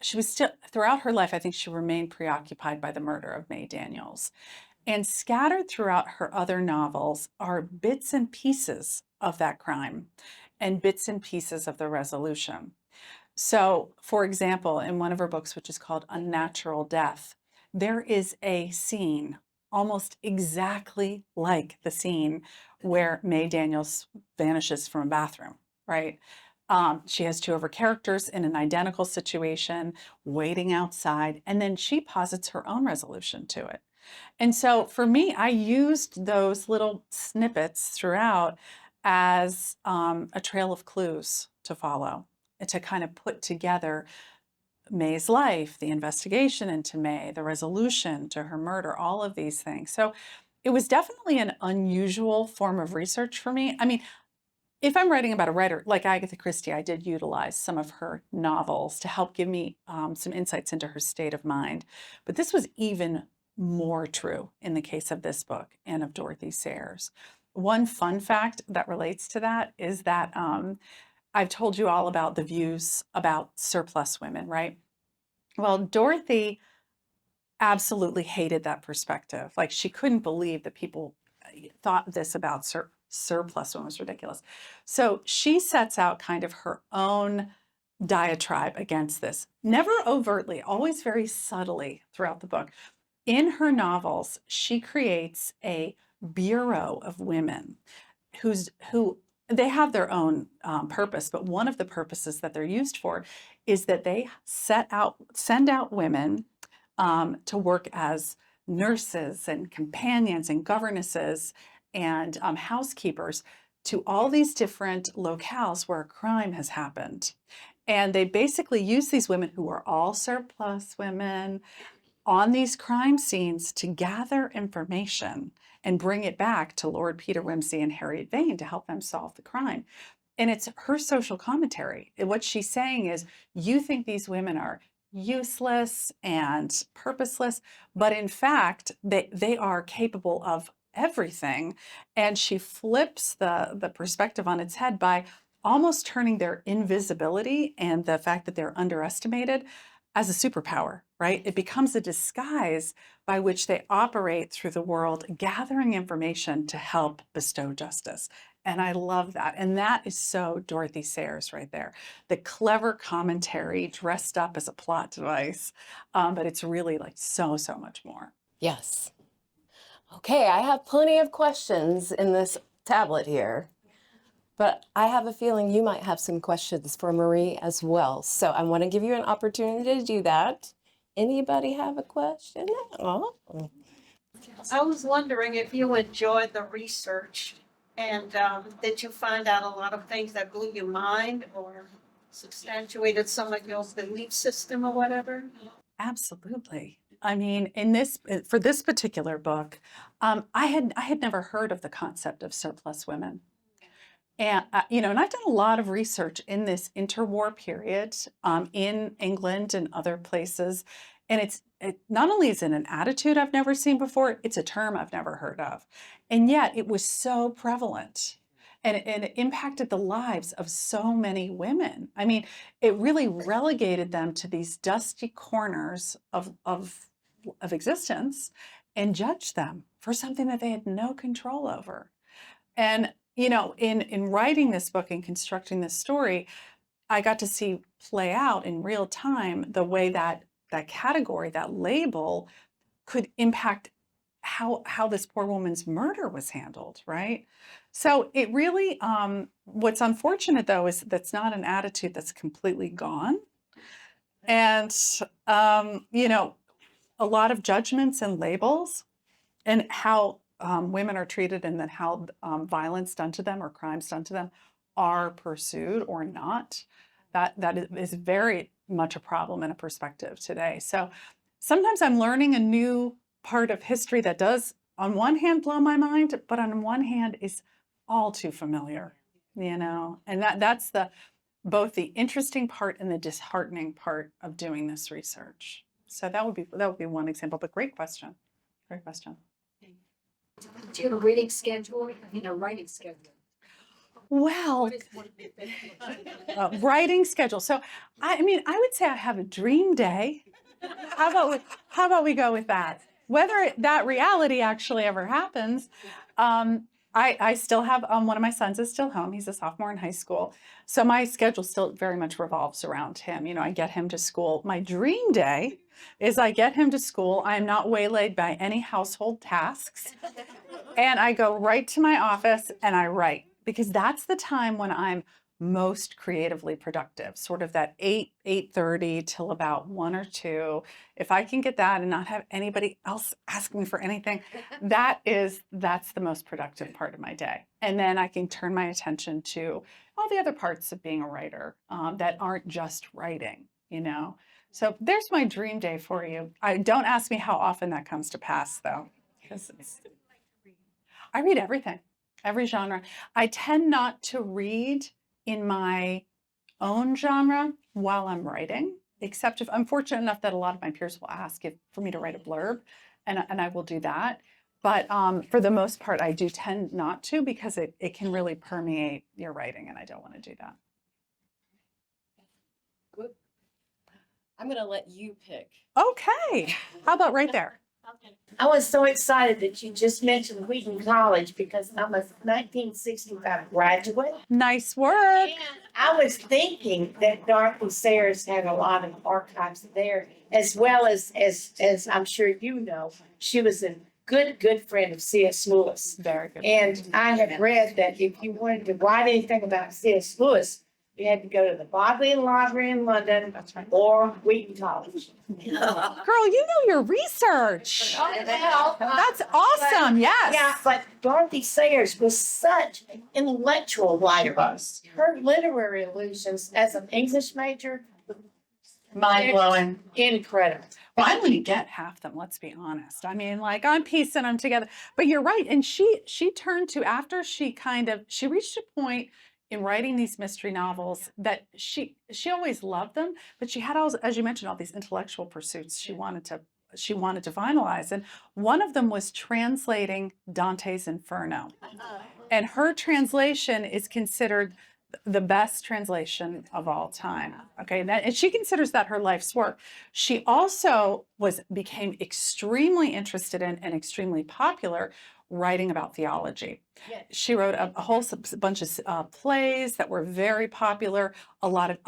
she was still, throughout her life, I think she remained preoccupied by the murder of Mae Daniels. And scattered throughout her other novels are bits and pieces of that crime and bits and pieces of the resolution. So, for example, in one of her books, which is called Unnatural Death, there is a scene almost exactly like the scene where Mae Daniels vanishes from a bathroom, right? She has 2 of her characters in an identical situation, waiting outside, and then she posits her own resolution to it. And so for me, I used those little snippets throughout as a trail of clues to follow and to kind of put together Mae's life, the investigation into Mae, the resolution to her murder, all of these things. So it was definitely an unusual form of research for me. If I'm writing about a writer like Agatha Christie, I did utilize some of her novels to help give me some insights into her state of mind. But this was even more true in the case of this book and of Dorothy Sayers. One fun fact that relates to that is that I've told you all about the views about surplus women, right? Well, Dorothy absolutely hated that perspective. Like, she couldn't believe that people thought this about surplus women was ridiculous. So she sets out kind of her own diatribe against this, never overtly, always very subtly throughout the book. In her novels, she creates a bureau of women who they have their own purpose, but one of the purposes that they're used for is that they send out women to work as nurses and companions and governesses and housekeepers to all these different locales where a crime has happened. And they basically use these women who are all surplus women on these crime scenes to gather information and bring it back to Lord Peter Wimsey and Harriet Vane to help them solve the crime. And it's her social commentary. And what she's saying is, you think these women are useless and purposeless, but in fact, they are capable of everything. And she flips the perspective on its head by almost turning their invisibility and the fact that they're underestimated as a superpower, right? It becomes a disguise by which they operate through the world, gathering information to help bestow justice. And I love that. And that is so Dorothy Sayers right there. The clever commentary dressed up as a plot device, but it's really like so much more. Yes. Okay, I have plenty of questions in this tablet here, but I have a feeling you might have some questions for Marie as well. So I want to give you an opportunity to do that. Anybody have a question? Oh. I was wondering if you enjoyed the research and did you find out a lot of things that blew your mind or substantiated some of your belief system or whatever? Absolutely. I mean, for this particular book, I had never heard of the concept of surplus women. And, and I've done a lot of research in this interwar period in England and other places. And it not only is it an attitude I've never seen before, it's a term I've never heard of. And yet it was so prevalent and it impacted the lives of so many women. I mean, it really relegated them to these dusty corners of existence and judged them for something that they had no control over. And in writing this book and constructing this story, I got to see play out in real time the way that category, that label, could impact how this poor woman's murder was handled, right? So it really, what's unfortunate though is that's not an attitude that's completely gone. And, a lot of judgments and labels and how women are treated and then how violence done to them or crimes done to them are pursued or not. That is very much a problem and a perspective today. So sometimes I'm learning a new part of history that does, on one hand, blow my mind, but on one hand is all too familiar, and that's both the interesting part and the disheartening part of doing this research. So that would be one example, but great question. Great question. Do you have a reading schedule and a writing schedule? Well, writing schedule. So, I would say I have a dream day. How about we go with that? Whether that reality actually ever happens, I still have one of my sons is still home. He's a sophomore in high school, so my schedule still very much revolves around him. I get him to school. My dream day is I get him to school. I am not waylaid by any household tasks, and I go right to my office and I write, because that's the time when I'm most creatively productive, sort of that 8:30 till about 1 or 2. If I can get that and not have anybody else ask me for anything, that's the most productive part of my day. And then I can turn my attention to all the other parts of being a writer that aren't just writing, So there's my dream day for you. Don't ask me how often that comes to pass though, because I read everything, every genre. I tend not to read in my own genre while I'm writing, except if I'm fortunate enough that a lot of my peers will ask for me to write a blurb, and I will do that. But for the most part, I do tend not to, because it can really permeate your writing, and I don't want to do that. I'm going to let you pick. Okay, how about right there? I was so excited that you just mentioned Wheaton College because I'm a 1965 graduate. Nice work. And I was thinking that Dorothy Sayers had a lot of archives there, as well as I'm sure you know, she was a good friend of C.S. Lewis. Very good. And I had read that if you wanted to write anything about C.S. Lewis, you had to go to the Bodleian Library in London That's right. or Wheaton College. Girl, you know your research. Well, That's awesome. Yes. yeah, but Dorothy Sayers was such an intellectual writer. Her literary illusions as an English major, Mind blowing. incredible. Well, I wouldn't get half them, let's be honest. I mean, like I'm piecing them together. But you're right. And she turned to after she reached a point in writing these mystery novels that she always loved them, but she had all, as you mentioned, all these intellectual pursuits she wanted to finalize. And one of them was translating Dante's Inferno. And her translation is considered the best translation of all time. Okay, and she considers that her life's work. She also became extremely interested in and extremely popular writing about theology. Yes. She wrote a whole bunch of plays that were very popular, a lot of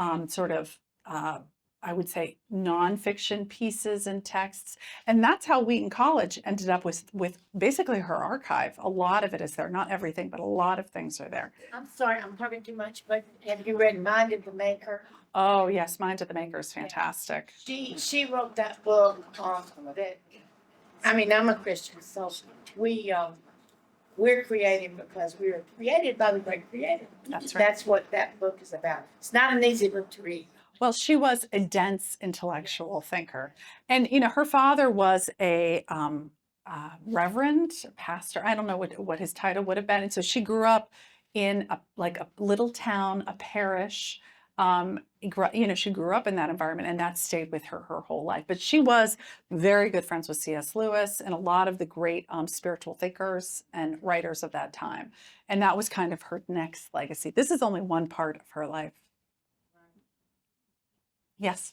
I would say nonfiction pieces and texts. And that's how Wheaton College ended up with basically her archive. A lot of it is there, not everything, but a lot of things are there. I'm sorry, I'm talking too much, but have you read Mind of the Maker? Oh yes, Mind of the Maker is fantastic. She wrote that book that, I mean, I'm a Christian, so we're creative because we were created by the great creator. That's right. That's what that book is about. It's not an easy book to read. Well, she was a dense intellectual thinker. And, you know, her father was a reverend, pastor. I don't know what his title would have been. And so she grew up in a little town, a parish. She grew up in that environment and that stayed with her whole life. But she was very good friends with C.S. Lewis and a lot of the great spiritual thinkers and writers of that time. And that was kind of her next legacy. This is only one part of her life. Yes.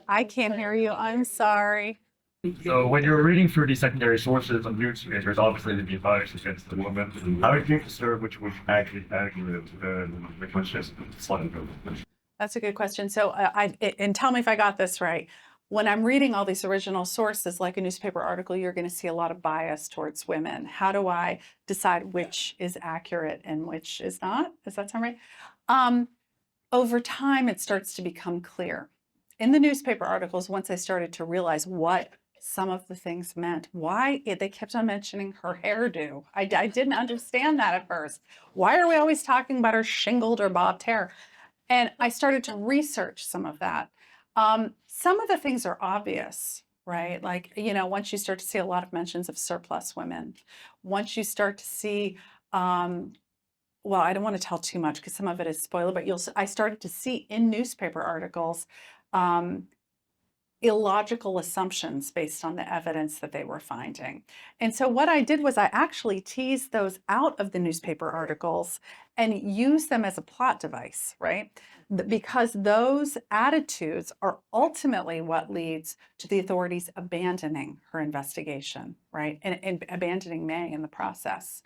I can't hear you. I'm sorry. So when you're reading through these secondary sources of newspapers, obviously there'd be bias against the woman. How did you discern which was actually accurate and which was just slightly? That's a good question. So and tell me if I got this right. When I'm reading all these original sources, like a newspaper article, you're going to see a lot of bias towards women. How do I decide which is accurate and which is not? Does that sound right? Over time, it starts to become clear. In the newspaper articles, once I started to realize what some of the things meant, why they kept on mentioning her hairdo. I didn't understand that at first. Why are we always talking about her shingled or bobbed hair? And I started to research some of that. Some of the things are obvious, right? Like, you know, once you start to see a lot of mentions of surplus women, once you start to see, well, I don't want to tell too much because some of it is spoiler, but I started to see in newspaper articles illogical assumptions based on the evidence that they were finding. And so what I did was I actually teased those out of the newspaper articles and used them as a plot device, right? Because those attitudes are ultimately what leads to the authorities abandoning her investigation, right? And abandoning May in the process.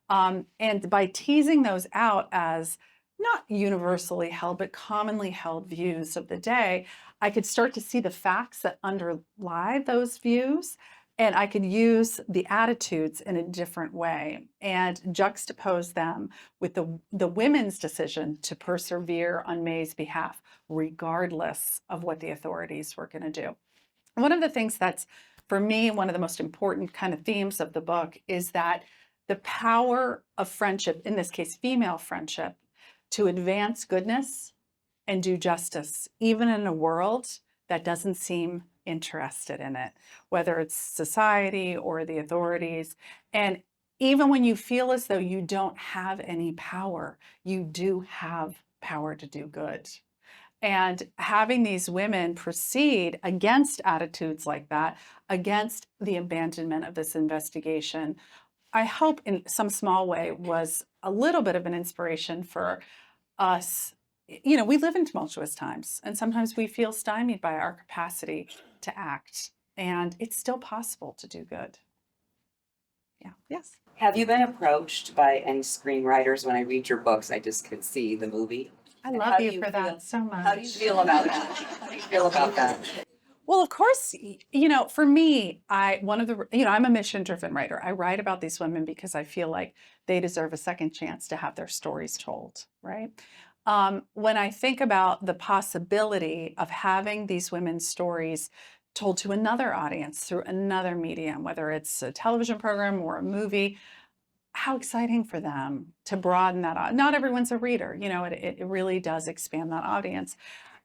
And by teasing those out as not universally held, but commonly held views of the day, I could start to see the facts that underlie those views, and I could use the attitudes in a different way and juxtapose them with the women's decision to persevere on May's behalf, regardless of what the authorities were going to do. One of the things that's, for me, one of the most important kind of themes of the book is that the power of friendship, in this case, female friendship, to advance goodness and do justice, even in a world that doesn't seem interested in it, whether it's society or the authorities. And even when you feel as though you don't have any power, you do have power to do good. And having these women proceed against attitudes like that, against the abandonment of this investigation, I hope in some small way was a little bit of an inspiration for us you know, we live in tumultuous times, and sometimes we feel stymied by our capacity to act, and it's still possible to do good. Yeah. Yes. Have you been approached by any screenwriters? When I read your books, I just could see the movie. I And love how do you you for feel- that so much. How do you feel about that? How do you feel about that? Well, of course, you know, for me, I'm a mission-driven writer. I write about these women because I feel like they deserve a second chance to have their stories told, right? When I think about the possibility of having these women's stories told to another audience through another medium, whether it's a television program or a movie, how exciting for them to broaden that. Not everyone's a reader, you know, it really does expand that audience.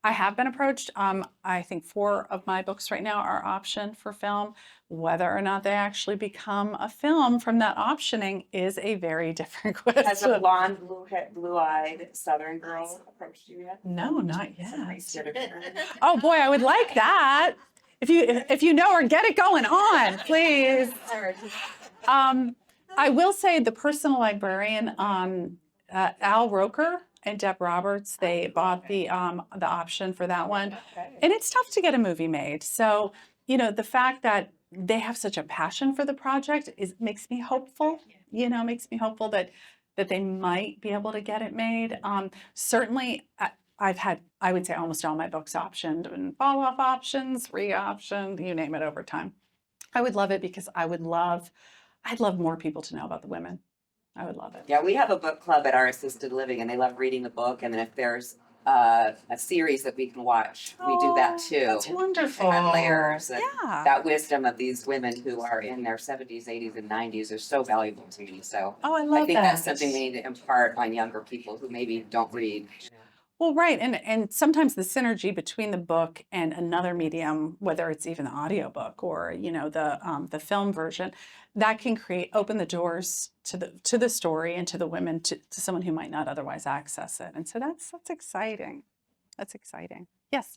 I have been approached. I think 4 of my books right now are optioned for film. Whether or not they actually become a film from that optioning is a very different Has a question. blonde, blue-eyed Southern girl approached you yet? No, not yet. Considered- Oh boy, I would like that. If you know her, get it going on, please. I will say the personal librarian, Al Roker and Deb Roberts, they bought the option for that one, and it's tough to get a movie made. So, you know, the fact that they have such a passion for the project makes me hopeful. You know, makes me hopeful that they might be able to get it made. Certainly, I've had, I would say, almost all my books optioned and follow-up options, re-optioned, you name it, over time. I would love it because I'd love more people to know about the women. I would love it. Yeah, we have a book club at our assisted living, and they love reading the book. And then if there's a series that we can watch, we do that too. That's wonderful. And layers and Yeah. that wisdom of these women who are in their 70s, 80s, and 90s are so valuable to me. So Oh, I love I think that. that's something we need to impart on younger people who maybe don't read. Well, right. And sometimes the synergy between the book and another medium, whether it's even the audiobook or, you know, the film version, that can open the doors to the story and to the women, to someone who might not otherwise access it. And so that's exciting. That's exciting. Yes.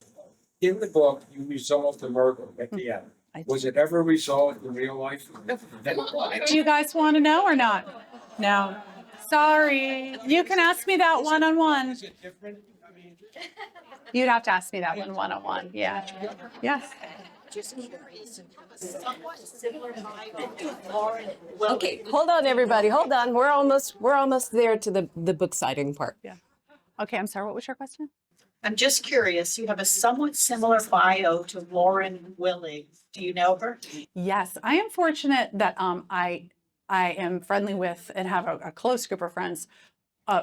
In the book, you resolved the murder at the end. I Was it ever resolved in real life? Do you guys want to know or not? No. Sorry. You can ask me that one-on-one. Is it different? I mean, You'd have to ask me that one-on-one. Yeah. Yes. Okay, hold on, everybody. Hold on. We're almost there to the book signing part. Okay, I'm sorry. What was your question? I'm just curious, you have a somewhat similar bio to Lauren Willig. Do you know her? Yes, I am fortunate that I am friendly with and have a close group of friends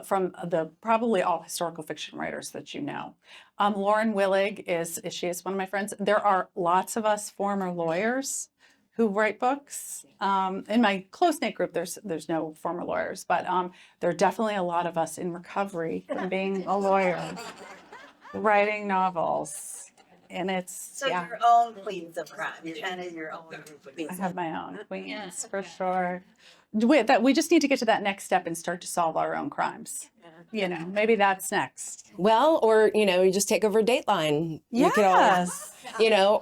from probably all historical fiction writers that you know. Lauren Willig she is one of my friends. There are lots of us former lawyers who write books. In my close-knit group, there's no former lawyers, but there are definitely a lot of us in recovery from being a lawyer, writing novels. And it's, So yeah, your own queens of crime, you're kind of your own group of I queens. have my own queens for sure. We just need to get to that next step and start to solve our own crimes. You know, maybe that's next. Well, or you just take over Dateline. You could all, Yes.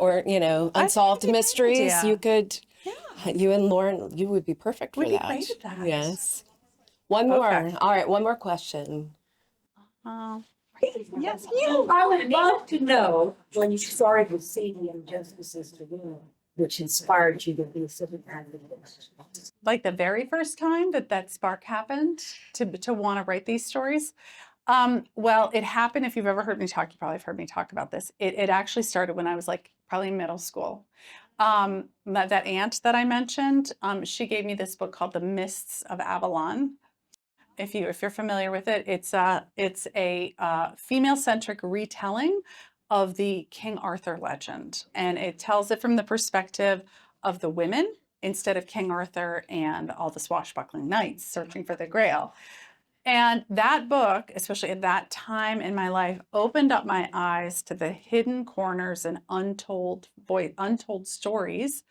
or Unsolved think it's a great Mysteries. idea. You could, you and Lauren, you would be perfect for We'd be that. great at that. Yes. One more. Okay. All right, one more question. Yes. I would love to know when you started with seeing the injustices to women, which inspired you to be a civil advocate. Like the very first time that spark happened to want to write these stories. Well, it happened. If you've ever heard me talk, you probably have heard me talk about this. It actually started when I was probably in middle school. That aunt that I mentioned, she gave me this book called The Mists of Avalon. If you're familiar with it, it's a female-centric retelling of the King Arthur legend, and it tells it from the perspective of the women instead of King Arthur and all the swashbuckling knights searching for the Grail. And that book, especially at that time in my life, opened up my eyes to the hidden corners and untold stories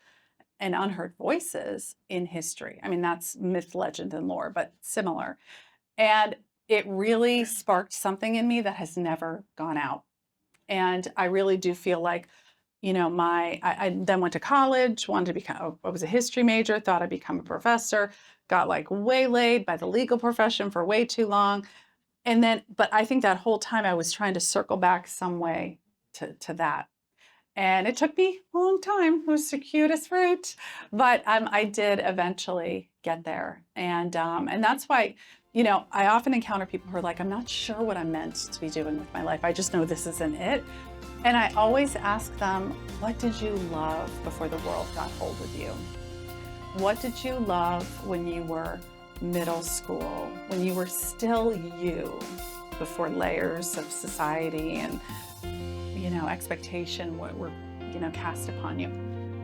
and unheard voices in history. I mean, that's myth, legend, and lore, but similar. And it really sparked something in me that has never gone out. And I really do feel like, I then went to college, I was a history major, thought I'd become a professor, got waylaid by the legal profession for way too long. And then, but I think that whole time I was trying to circle back some way to that. And it took me a long time. It was circuitous cutest fruit, but I did eventually get there. And that's why, you know, I often encounter people who are like, I'm not sure what I'm meant to be doing with my life. I just know this isn't it. And I always ask them, what did you love before the world got hold of you? What did you love when you were middle school, when you were still you, before layers of society and, you know, expectation were, you know, cast upon you?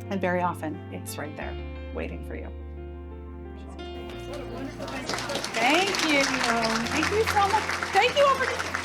And very often it's right there waiting for you. Thank you. Thank you so much. Thank you all for